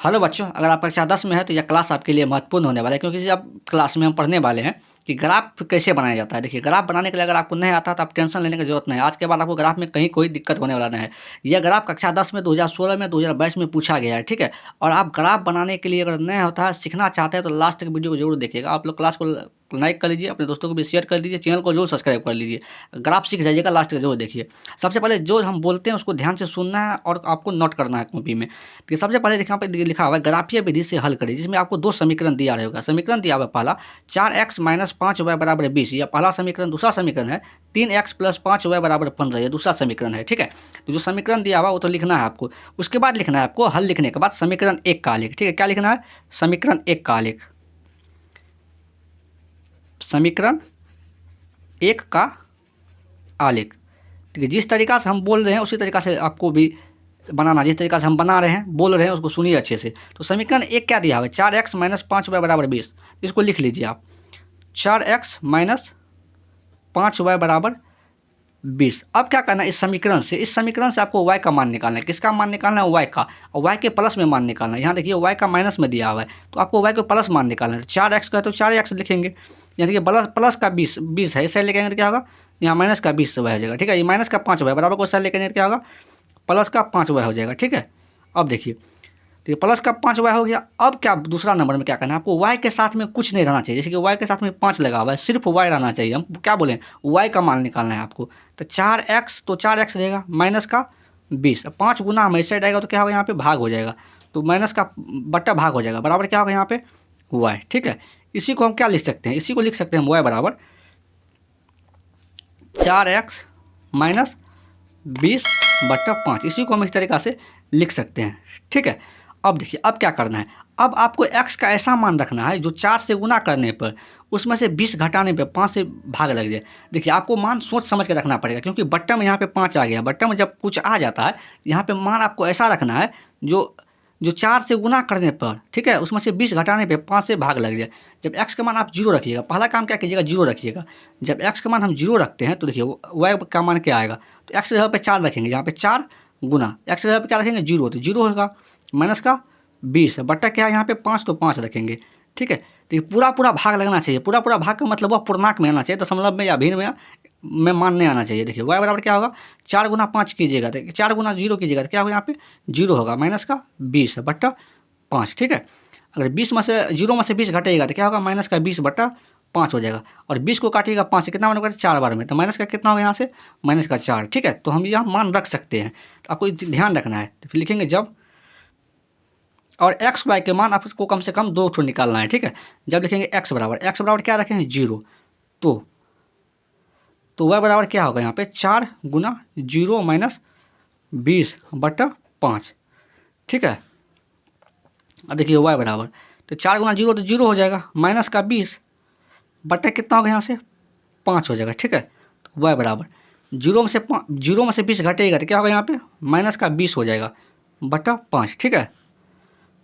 Hello बच्चों, अगर आप कक्षा 10 में है तो यह क्लास आपके लिए महत्वपूर्ण होने वाला है, क्योंकि अब क्लास में हम पढ़ने वाले हैं कि ग्राफ कैसे बनाया जाता है। देखिए, ग्राफ बनाने के लिए अगर आपको नहीं आता तो आप टेंशन लेने की जरूरत नहीं है। आज के बाद आपको ग्राफ में कहीं कोई दिक्कत होने वाला नहीं है। यह ग्राफ कक्षा 10 में 2016 में 2022 में पूछा गया है, ठीक है। और आप ग्राफ बनाने के लिए अगर नए होता है, सीखना चाहते हैं तो लास्ट वीडियो को जरूर देखिएगा। आप लोग क्लास को लाइक कर लीजिए, अपने दोस्तों को भी शेयर कर दीजिए, चैनल को जरूर सब्सक्राइब कर लीजिए। ग्राफ सीख जाइएगा, लास्ट तक जरूर देखिए। सबसे पहले जो हम बोलते हैं उसको ध्यान से सुनना है और आपको नोट करना है कॉपी में। कि सबसे पहले यहाँ पे लिखा हुआ है ग्राफीय विधि से हल करें, जिसमें आपको दो समीकरण दिया रहेगा। समीकरण दिया हुआ पहला 4x - 5y = 20, यह पहला समीकरण। दूसरा समीकरण है 3x + 5y = 15, यह दूसरा समीकरण है, ठीक है। तो जो समीकरण दिया हुआ वो तो लिखना है आपको। उसके बाद लिखना है आपको, हल लिखने के बाद समीकरण 1 का आलेख, ठीक है। क्या लिखना है? समीकरण 1 का आलेख। समीकरण 1 का आलेख, ठीक है। जिस तरीका से हम बोल रहे हैं उसी तरीका से आपको भी बनाना, जिस तरीका से हम बना रहे हैं, बोल रहे हैं, उसको सुनिए अच्छे से। तो समीकरण 1 क्या दिया हुआ है? 4x - 5y = 20। इसको लिख लीजिए आप, 4x - 5y = 20। अब क्या करना है? इस समीकरण से आपको y का मान निकालना है। किसका मान निकालना है? y का। और y के प्लस में मान निकालना है। यहाँ देखिए y का माइनस में दिया हुआ है, तो आपको y को प्लस मान निकालना है। 4x का है तो 4x लिखेंगे, यानी कि प्लस का 20 है, इस साइड लेके आएंगे तो क्या होगा? यहाँ माइनस का 20 हो जाएगा, ठीक है। ये माइनस का 5y बराबर को साइड लेके आएंगे तो क्या होगा? प्लस का 5y हो जाएगा, ठीक है। अब देखिए, तो ये प्लस का 5y हो गया। अब क्या दूसरा नंबर में क्या करना है आपको? y के साथ में कुछ नहीं रहना चाहिए। जैसे कि y के साथ में 5 लगा हुआ है, सिर्फ y रहना चाहिए। हम क्या बोलें? y का मान निकालना है आपको। तो 4x, तो 4x रहेगा माइनस का 20। 5 गुना हम इस साइड आएगा तो क्या होगा? यहाँ पे भाग हो जाएगा, तो माइनस का बट्टा भाग हो जाएगा, बराबर क्या होगा यहाँ पे? y, ठीक है। इसी को हम क्या लिख सकते हैं? इसी को लिख सकते हैं y बराबर 4x - 20/5। इसी को हम इस तरीक़ा से लिख सकते हैं, ठीक है। अब देखिए, अब क्या करना है? अब आपको x का ऐसा मान रखना है जो 4 से गुना करने पर उसमें से 20 घटाने पर 5 से भाग लग जाए। देखिए, आपको मान सोच समझ के रखना पड़ेगा, क्योंकि बट्टा में यहाँ पे 5 आ गया। बट्टा में जब कुछ आ जाता है, यहाँ पे मान आपको ऐसा रखना है जो 4 से गुना करने पर, ठीक है, उसमें से 20 घटाने पे 5 से भाग लग जाए। जब x का मान आप 0 रखिएगा, पहला काम क्या कीजिएगा? 0 रखिएगा। जब x का मान हम 0 रखते हैं तो देखिए y का मान क्या आएगा? तो x की जगह पे 4 रखेंगे, यहाँ पे 4 गुना x की जगह पे क्या रखेंगे? 0, तो 0 होगा माइनस का 20 बट्टा क्या है यहाँ पे? 5, तो 5 रखेंगे, ठीक है। तो ये पूरा भाग लगना चाहिए। पूरा भाग का मतलब वह पूर्णांक में आना चाहिए, दशमलव में या भिन्न में मान नहीं आना चाहिए। देखिए y बराबर क्या होगा? 4 गुना 5 कीजिएगा तो 4 गुना 0 कीजिएगा तो क्या होगा? यहाँ पे 0 होगा माइनस का 20/5, ठीक है। अगर 20 में से 0 में से 20 घटेगा तो क्या होगा? माइनस का 20/5 हो जाएगा। और 20 को काटिएगा 5 से, कितना बनेगा? 4 बार में, तो माइनस का कितना होगा यहाँ से? माइनस का 4, ठीक है। तो हम यहाँ मान रख सकते हैं, तो आपको ध्यान रखना है। तो फिर लिखेंगे जब, और एक्स वाई के मान आपको कम से कम 2 ठो निकालना है, ठीक है। जब लिखेंगे x बराबर क्या रखेंगे? 0, तो y बराबर क्या होगा? यहाँ पे 4 गुना 0 माइनस 20/5, ठीक है। अब देखिए y बराबर, तो 4 गुना 0 तो 0 हो जाएगा, माइनस का 20 बट्टा कितना होगा? यहाँ से 5 हो जाएगा, ठीक है। तो y बराबर 0 में से 20 घटेगा तो क्या होगा? यहाँ पे माइनस का 20 हो जाएगा बट्टा 5, ठीक है।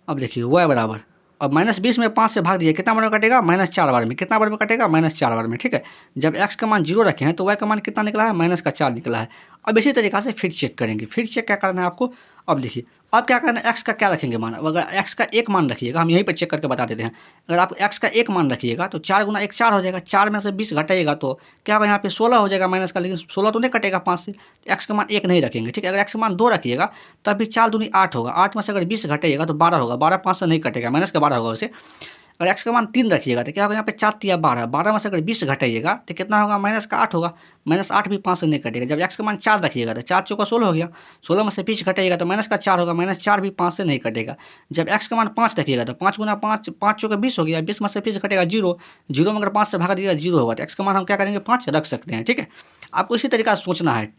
अब देखिए y बराबर, अब -20 में 5 से भाग दीजिए, कितना बार में कटेगा? -4 बार में। कितना बार में कटेगा? -4 बार में, ठीक है। जब x का मान 0 रखे हैं तो y का मान कितना निकला है? माइनस का 4 निकला है। अब इसी तरीक़ा से फिर चेक करेंगे। फिर चेक क्या करना है आपको? अब देखिए, अब क्या करना है? x का क्या रखेंगे मान? अगर x का 1 मान रखिएगा, हम यहीं पर चेक करके बता देते हैं। अगर आप x का 1 मान रखिएगा तो 4 गुना 1 4 हो जाएगा। 4 में से 20 घटाइएगा तो क्या होगा? यहाँ पे 16 हो जाएगा माइनस का, लेकिन 16 तो नहीं कटेगा 5 से। x का मान 1 नहीं रखेंगे, ठीक है। अगर x का मान 2 रखिएगा तब भी 4 दूनी 8 होगा। 8 में से अगर 20 घटाइएगा तो 12 होगा। 12 5 से नहीं कटेगा, माइनस का 12 होगा वैसे। अगर x का मान 3 रखिएगा तो क्या होगा? यहाँ पे 4 तिया 12, 12 में से अगर 20 घटाइएगा तो कितना होगा? माइनस का 8 होगा। माइनस 8 भी 5 से नहीं कटेगा। जब x का मान 4 रखिएगा तो 4 चौका 16 हो गया। 16 में से 20 घटाइएगा तो माइनस का 4 होगा। माइनस 4 भी 5 से नहीं कटेगा। जब x का मान 5 रखिएगा तो 5 गुना 5, 5 चौका 20 हो गया। 20 में से 20 घटेगा 0, 0 में अगर 5 से भागा दीजिएगा 0 होगा। तो x का मान हम क्या करेंगे? 5 रख सकते हैं, ठीक है। आपको इसी तरीका से सोचना है।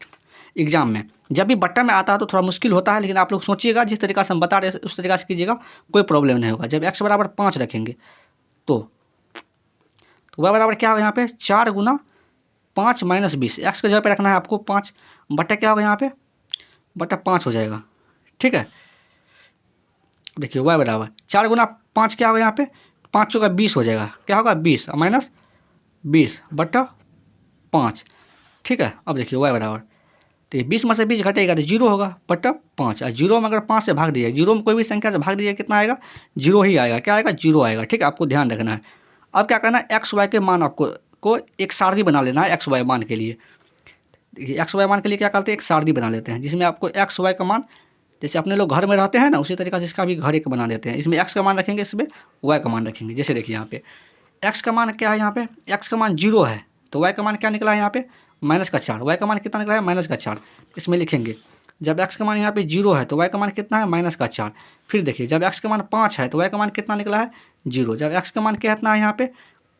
एग्जाम में जब भी बट्टा में आता है तो थोड़ा मुश्किल होता है, लेकिन आप लोग सोचिएगा, जिस तरीका से हम बता रहे हैं उस तरीका से कीजिएगा, कोई प्रॉब्लम नहीं होगा। जब x बराबर 5 रखेंगे तो y बराबर क्या होगा? यहाँ पे 4 गुना 5 माइनस 20, x के जगह पे रखना है आपको 5, बट्टा क्या होगा? यहाँ पे बट्टा 5 हो जाएगा, ठीक है। देखिए y बराबर 4 गुना 5 क्या होगा? यहाँ पे 5 चौका 20 हो जाएगा। क्या होगा? 20 माइनस 20/5, ठीक है। अब देखिए y बराबर, तो ये 20 में से 20 घटेगा तो 0 होगा बटा 5। और 0 में अगर 5 से भाग दिया, 0 में कोई भी संख्या से भाग दिया कितना आएगा, 0 ही आएगा। क्या आएगा, 0 आएगा। ठीक है, आपको ध्यान रखना है। अब क्या करना है, एक्स वाई के मान आपको एक सारणी बना लेना है एक्स वाई मान के लिए। देखिए एक्स वाई मान के लिए क्या करते हैं, एक सारणी बना लेते हैं जिसमें आपको एक्स वाई का मान, जैसे अपने लोग घर में रहते हैं ना, उसी तरीके से इसका भी घर एक बना देते हैं। इसमें एक्स का मान रखेंगे, इसमें वाई का मान रखेंगे। जैसे देखिए यहाँ पे एक्स का मान क्या है, यहाँ पे एक्स का मान 0 है तो वाई का मान क्या निकला है यहाँ पे -4। वाई का मान कितना निकला है, -4। इसमें लिखेंगे जब एक्स का मान यहाँ पे 0 है तो वाई का मान कितना है, -4। फिर देखिए जब एक्स का मान 5 है तो वाई का मान कितना निकला है, 0। जब एक्स का मान कितना है यहाँ पे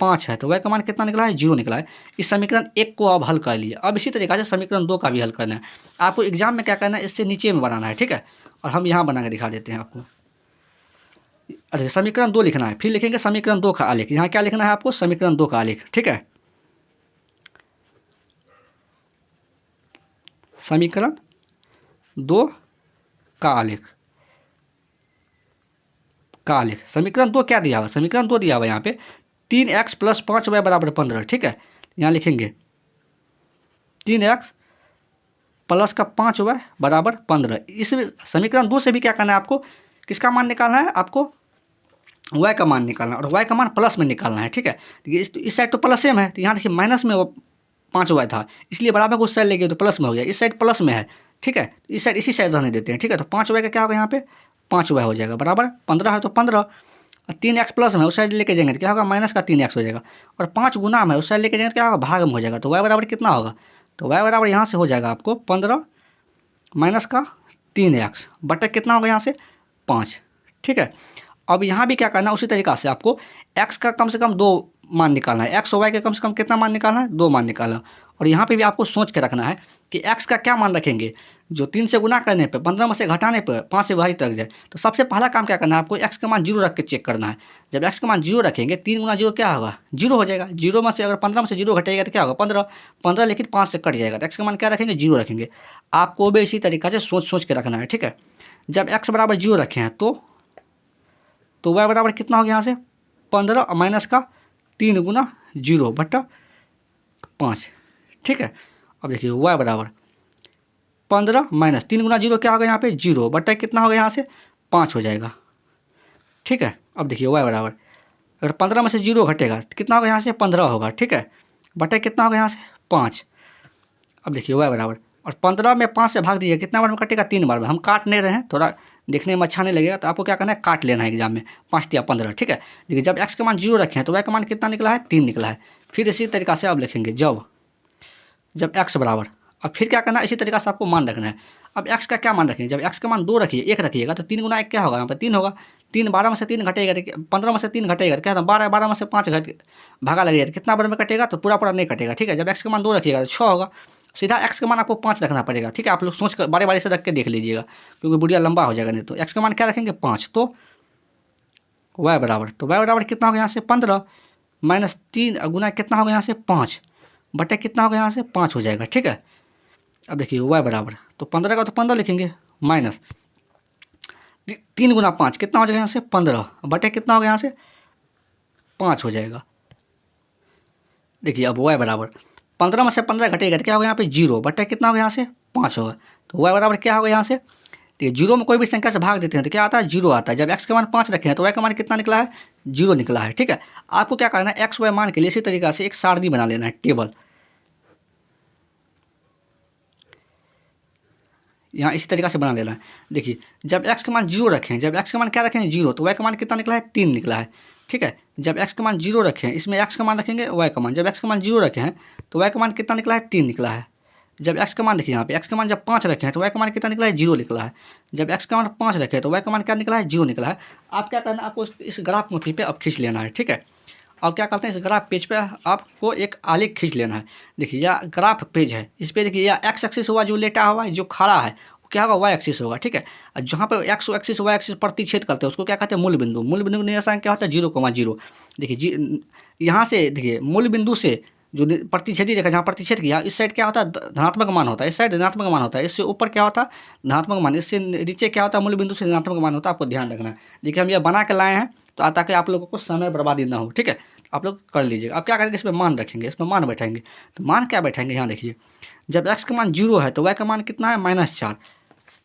5 है तो वाई का मान कितना निकला है, 0 निकला है। इस समीकरण 1 को आप हल कर लिए। अब इसी तरीके से समीकरण 2 का भी हल करना है। आपको एग्जाम में क्या करना है, इससे नीचे में बनाना है। ठीक है, और हम यहाँ बना के दिखा देते हैं आपको। अरे समीकरण 2 लिखना है, फिर लिखेंगे समीकरण 2 का आलेख। यहाँ क्या लिखना है आपको, समीकरण 2 का आलेख। ठीक है, समीकरण 2 का आलेख। समीकरण 2 क्या दिया हुआ, समीकरण 2 दिया हुआ यहाँ पे 3x + 5y = 15। ठीक है, यहाँ लिखेंगे 3x + 5y = 15। इस समीकरण 2 से भी क्या करना है आपको, किसका मान निकालना है, आपको y का मान निकालना है और y का मान प्लस में निकालना है। ठीक है, इस साइड तो प्लस सेम है, तो यहाँ देखिए माइनस में 5y था, इसलिए बराबर को उस साइड ले गए तो प्लस में हो गया। इस साइड प्लस में है। ठीक है, इस साइड इसी साइड रहने देते हैं। ठीक है, तो 5y का क्या होगा, यहाँ पे 5y हो जाएगा बराबर 15 है तो 15। और 3x प्लस में उस साइड लेके जाएंगे तो क्या होगा, -3x हो जाएगा। और 5 गुना में उस साइड लेके जाएंगे तो क्या होगा, भाग में हो जाएगा। तो y बराबर कितना होगा, तो y बराबर यहाँ से हो जाएगा आपको 15 - 3x बटा कितना होगा यहाँ से 5। ठीक है, अब यहाँ भी क्या करना है, उसी तरीक़ा से आपको x का कम से कम 2 मान निकालना है। x और y का कम से कम कितना मान निकालना है, 2 मान निकालना। और यहाँ पे भी आपको सोच के रखना है कि x का क्या मान रखेंगे, जो 3 से गुना करने पे, 15 में से घटाने पर 5 से भारी तक जाए। तो सबसे पहला काम क्या करना है, आपको x का मान 0 रख के चेक करना है। जब x का मान 0 रखेंगे, 3 गुना 0 क्या होगा, 0 हो जाएगा। 0 में से अगर 15 में से 0 घटेगा तो क्या होगा, 15 लेकिन 5 से कट जाएगा। तो x का मान क्या रखेंगे, 0 रखेंगे। आपको भी इसी तरीक़ा से सोच के रखना है। ठीक है, जब x बराबर 0 रखे हैं तो y बराबर कितना हो गया, यहाँ से 15 - 3 गुना 0 बटा 5। ठीक है, अब देखिए y बराबर 15 - 3 गुना 0 क्या होगा, यहाँ पे 0 बटा कितना होगा, यहाँ से 5 हो जाएगा। ठीक है, अब देखिए y बराबर अगर 15 में से 0 घटेगा तो कितना होगा, यहाँ से 15 होगा। ठीक है, बटा कितना होगा, यहाँ से 5। अब देखिए y बराबर, और 15 में 5 से भाग दीजिए, कितना बार में कटेगा, 3 बार में। हम काट नहीं रहे हैं, थोड़ा देखने में अच्छा नहीं लगेगा, तो आपको क्या करना है, काट लेना है एग्जाम में 5 या 15। ठीक है, देखिए जब x का मान 0 रखे हैं तो y का मान कितना निकला है, 3 निकला है। फिर इसी तरीक़ा से आप लिखेंगे जब x बराबर, अब फिर क्या करना है, इसी तरीक़ा से आपको मान रखना है। अब x का क्या मान रखेंगे, जब x का मान 2 रखिए, 1 रखिएगा तो 3 गुना 1 क्या होगा, यहाँ पर 3 होगा। 3 12 में से 3 घटेगा, 15 में से 3 घटेगा तो क्या होगा, 12 में से 5 भागा लगेगा तो कितना बार में कटेगा, तो पूरा नहीं कटेगा। ठीक है, जब x का मान 2 रखिएगा तो 6 होगा। सीधा x का मान आपको 5 रखना पड़ेगा। ठीक है, आप लोग सोच कर बारी से रख के देख लीजिएगा, क्योंकि वीडियो लंबा हो जाएगा नहीं। तो x का मान क्या रखेंगे, 5। तो y बराबर कितना होगा, यहाँ से 15 - 3 गुना कितना होगा, यहाँ से 5 बटे कितना होगा, यहाँ से 5 हो जाएगा। ठीक है, अब देखिए y बराबर, तो 15 का तो 15 लिखेंगे, माइनस 3 गुना 5 कितना हो जाएगा, यहाँ से 15 बटे कितना होगा, यहाँ से 5 हो जाएगा। देखिए अब y बराबर 15 में से 15 घटेगा तो क्या होगा, यहाँ पे 0 बटा कितना होगा, यहाँ से 5 होगा। तो y बराबर क्या होगा, यहाँ से देखिए 0 में कोई भी संख्या से भाग देते हैं तो क्या आता है, 0 आता है। जब x का मान 5 रखे हैं तो y का मान कितना निकला है, 0 निकला है। ठीक है, आपको क्या करना है, x y मान के लिए इसी तरीक़ा से एक सारणी बना लेना है, टेबल। यहाँ इसी तरीक़ा से बना लेना है। देखिए जब x का मान 0 रखें, जब x का मान क्या रखें, 0, तो y का मान कितना निकला है, 3 निकला है। ठीक है, जब x का मान 0 रखें, इसमें x का मान रखेंगे, y का मान, जब x का मान 0 रखे हैं तो y का मान कितना निकला है, 3 निकला है। जब x का मान देखिए यहाँ पे x का मान जब 5 रखे हैं तो y का मान कितना निकला है, 0 निकला है। जब x का मान 5 रखे तो y का मान क्या निकला है, 0 निकला है। आप क्या करना है, आपको इस ग्राफ मोती पे अब खींच लेना है। ठीक है, अब क्या करते हैं, इस ग्राफ पेज पे आपको एक आलेख खींच लेना है। देखिए यह ग्राफ पेज है, इस पे देखिए यह x एक्सिस हुआ, जो लेटा हुआ है, जो खड़ा है क्या होगा, y एक्सिस होगा। ठीक है, जहाँ पर x एक्सिस y एक्सिस प्रतिच्छेद करते हैं उसको क्या कहते हैं, मूल बिंदु। मूल बिंदु का निशान क्या होता है, 0,0। देखिए यहाँ से देखिए मूल बिंदु से जो प्रतिच्छेदी रेखा, जहाँ प्रतिच्छेद किया, इस साइड क्या होता है, धनात्मक मान होता है, इस साइड ऋणात्मक मान होता है, इससे ऊपर क्या होता है, धनात्मक मान, इससे नीचे क्या होता है, मूल बिंदु से ऋणात्मक मान होता है। आपको ध्यान रखना है। देखिए हम यह बना के लाए हैं तो ताकि आप लोगों को समय बर्बादी ना हो। ठीक है, आप लोग कर लीजिएगा। अब क्या करेंगे, इसमें मान रखेंगे, इसमें मान बैठाएंगे। तो मान क्या बैठाएंगे, यहाँ देखिए, जब x का मान 0 है तो y का मान कितना है, -4।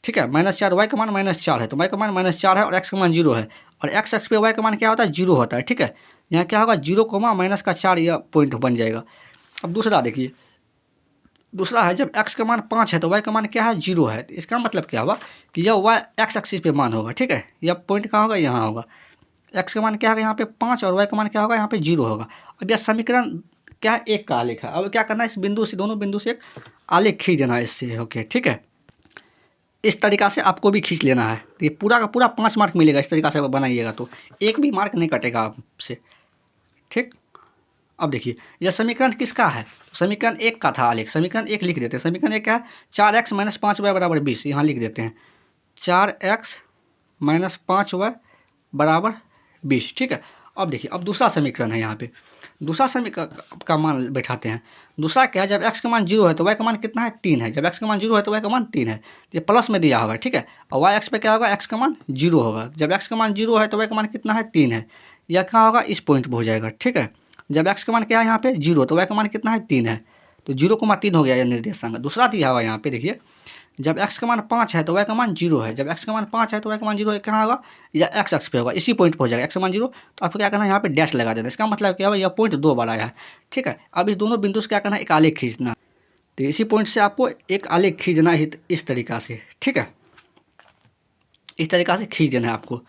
ठीक है, -4, y का मान -4 है तो y का मान -4 है और x का मान 0 है, और x अक्ष पे y का मान क्या होता है, 0 होता है। ठीक है, यहाँ क्या होगा, 0, -4 यह पॉइंट बन जाएगा। अब दूसरा देखिए, दूसरा है जब x का मान 5 है तो y का मान क्या है, 0 है। तो इसका मतलब क्या होगा कि यह y x एक्सिस पे मान होगा। ठीक है, यह पॉइंट कहाँ होगा, यहाँ होगा। x का मान क्या होगा यहाँ पे 5 और y का मान क्या होगा यहाँ पे 0 होगा। अब यह समीकरण क्या है, एक का आलेख है। अब क्या करना है, इस बिंदु से, दोनों बिंदु से एक आलेख खींच देना है इससे। ओके, ठीक है, इस तरीक़ा से आपको भी खींच लेना है। तो ये पूरा का पूरा 5 मार्क मिलेगा। इस तरीक़ा से बनाइएगा तो एक भी मार्क नहीं कटेगा आपसे। ठीक, अब देखिए यह समीकरण किसका है, समीकरण 1 का था आलेख। समीकरण 1 लिख देते हैं। समीकरण 1 क्या है, 4x - 5y = 20। यहाँ लिख देते हैं 4x - 5y = 20। ठीक है, अब देखिए, अब दूसरा समीकरण है। यहाँ पे दूसरा समीकरण का मान बैठाते हैं। दूसरा क्या है, जब x का मान 0 है तो y का मान कितना है, 3 है। जब x का मान 0 है तो y का मान 3 है। ये प्लस में दिया होगा। ठीक है, और y अक्ष पे क्या होगा, x का मान 0 होगा। जब x का मान 0 है तो y का मान कितना है, 3 है। यह कहाँ होगा, इस पॉइंट पर हो जाएगा। ठीक है, जब x का मान क्या है यहाँ पे 0 तो y का मान कितना है, 3 है। तो 0,3 हो गया यह निर्देशांक। दूसरा दिया हुआ यहाँ पे देखिए, जब x का मान 5 है तो y का मान 0 है। जब x का मान 5 है तो y का मान 0 है, कहाँ होगा, या x अक्ष पे होगा, इसी पॉइंट पर हो जाएगा। x का मान 0 तो आपको क्या करना है, यहाँ पे डैश लगा देना। इसका मतलब क्या होगा, यह पॉइंट 2 बार आया है। ठीक है, अब इस दोनों बिंदु से क्या करना है, एक आलेख खींचना। तो इसी पॉइंट से आपको एक आलेख खींचना है इस तरीक़ा से। ठीक है, इस तरीक़ा से खींच देना है आपको।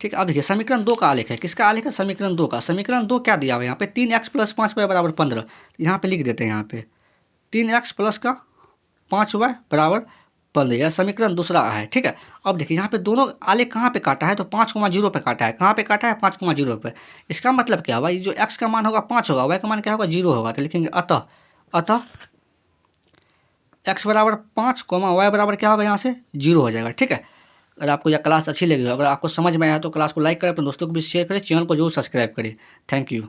ठीक है, अब देखिए समीकरण 2 का आलेख है। किसका आलेख है, समीकरण 2 का। समीकरण 2 क्या दिया हुआ है यहाँ पे, 3x + 5y = 15। यहाँ पे लिख देते हैं, यहाँ पे 3x + का 5y = 15। यह समीकरण दूसरा है। ठीक है, अब देखिए यहाँ पे दोनों आलेख कहाँ पे काटा है, तो 5,0 पे काटा है। कहाँ पे काटा है, 5,0 पे। इसका मतलब क्या हुआ, ये जो x का मान होगा 5 होगा, y का मान क्या होगा, 0 होगा। तो लिखेंगे अतः x = 5, y = क्या होगा, यहाँ से 0 हो जाएगा। ठीक है, अगर आपको यह क्लास अच्छी लगी हो, अगर आपको समझ में आया तो क्लास को लाइक करें, अपने दोस्तों को भी शेयर करें, चैनल को जरूर सब्सक्राइब करें। Thank you.